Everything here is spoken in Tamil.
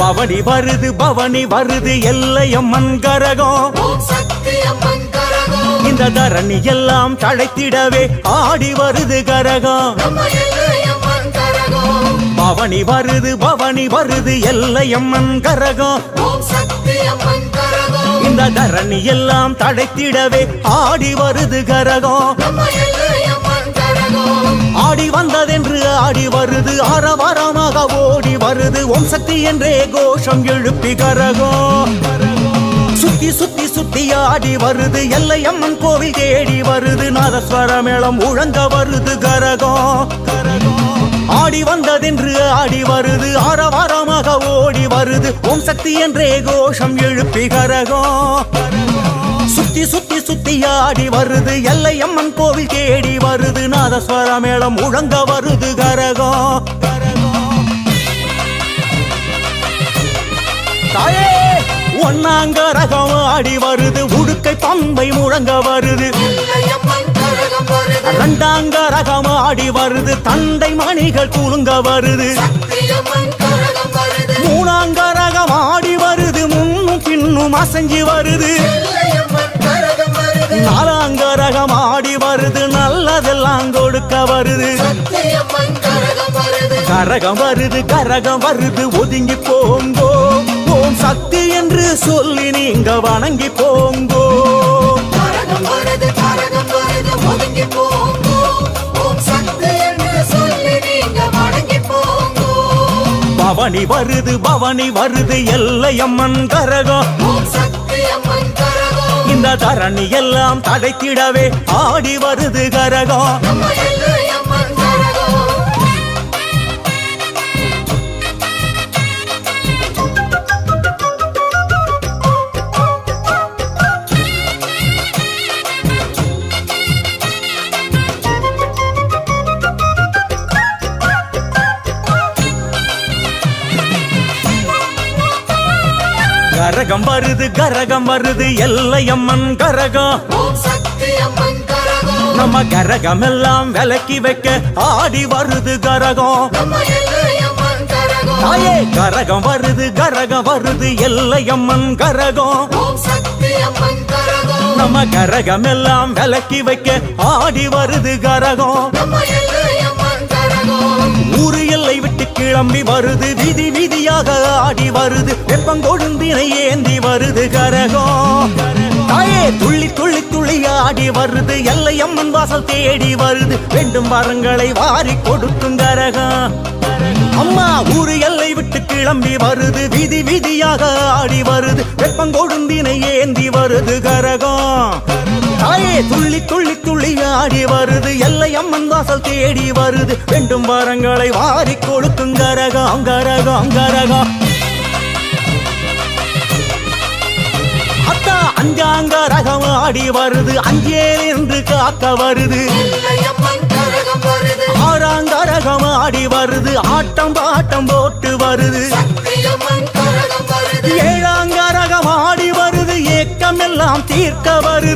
பவனி வருது எல்லையம்மன் கரகம் இந்த தரணி எல்லாம் தழைத்திடவே ஆடி வருது கரகம் பவனி வருது எல்லையம்மன் கரகம் இந்த தரணி எல்லாம் தழைத்திடவே ஆடி வருது கரகம் ஆடி வந்ததென்று ஆடி வருது ஆரவாரமாக ஓடி வருது ஓம் சக்தி என்றே கோஷம் எழுப்பி கரகம் சுத்தி சுத்தி சுத்தி ஆடி வருது எல்லையம்மன் கோவில் தேடி வருது நாதஸ்வர மேளம் முழங்க வருது கரகம் ஆடி வந்ததென்று ஆடி வருது ஆரவாரமாக ஓடி வருது ஓம் சக்தி என்றே கோஷம் எழுப்பி கரகம் சுத்தி சுத்தி சுத்தி ஆடி வருது எல்லையம்மன் கோவில் தேடி வருது நாதஸ்வர மேளம் முழங்க வருது கரகம் தாயே ஒன்னாங்கரகம் ஆடி வருது உடுக்கை பம்பை முழங்க வருது இரண்டாங்கரகம் ஆடி வருது தண்டை மணிகள் குலுங்க வருது மூணாங்கரகம் ஆடி வருது முன்னும் பின்னும் அசைஞ்சு வருது நாலாங்கரகம் ஆடி வருது நல்லதெல்லாம் கொடுக்க வருது கரகம் வருது ஒதுங்கி போங்கோ ஓம் சக்தி என்று சொல்லி நீங்க வணங்கி போங்கோ பவனி வருது எல்லையம்மன் கரகம் இந்த தரணி எல்லாம் தடைத்திடவே ஆடி வருது கரகம் கரகம் வருது எல்லையம்மன் கரகம் நம்ம கரகம் எல்லாம் விலக்கி வைக்க ஆடி வருது கரகம் தாயே கரகம் வருது எல்லையம்மன் கரகம் நம்ம கரகம் எல்லாம் விலக்கி வைக்க ஆடி வருது கரகம் ஊரு எல்லை விட்டு கிளம்பி வருது வீதி வீதியாக ஆடி வருது வெப்பங்கொழுந்தினை ஏந்தி வருது கரகம் தாயே துள்ளி துள்ளி துள்ளி ஆடி வருது எல்லையம்மன் வாசல் தேடி வருது வேண்டும் வரங்களை வாரி கொடுக்கும் கரகம் அம்மா ஊரு எல்லை விட்டு கிளம்பி வருது வீதி வீதியாக ஆடி வருது வெப்பங்கொழுந்தினை ஏந்தி வருது கரகம் தாயே துள்ளி துள்ளி துள்ளி ஆடி வருது எல்லையம்மன் வாசல் தேடி வருது வேண்டும் வரங்களை வாரி கொடுக்கும் கரகம் கரகம் கரகம் அத்தா அஞ்சாங்கரகம் ஆடி வருது அஞ்சேல் என்று காக்க வருது ஆறாங்கரகம் ஆடி வருது ஆட்டம் பாட்டம் போட்டு வருது ஏழாங்கரகம் ஆடி வருது ஏக்கம் எல்லாம் தீர்க்க வருது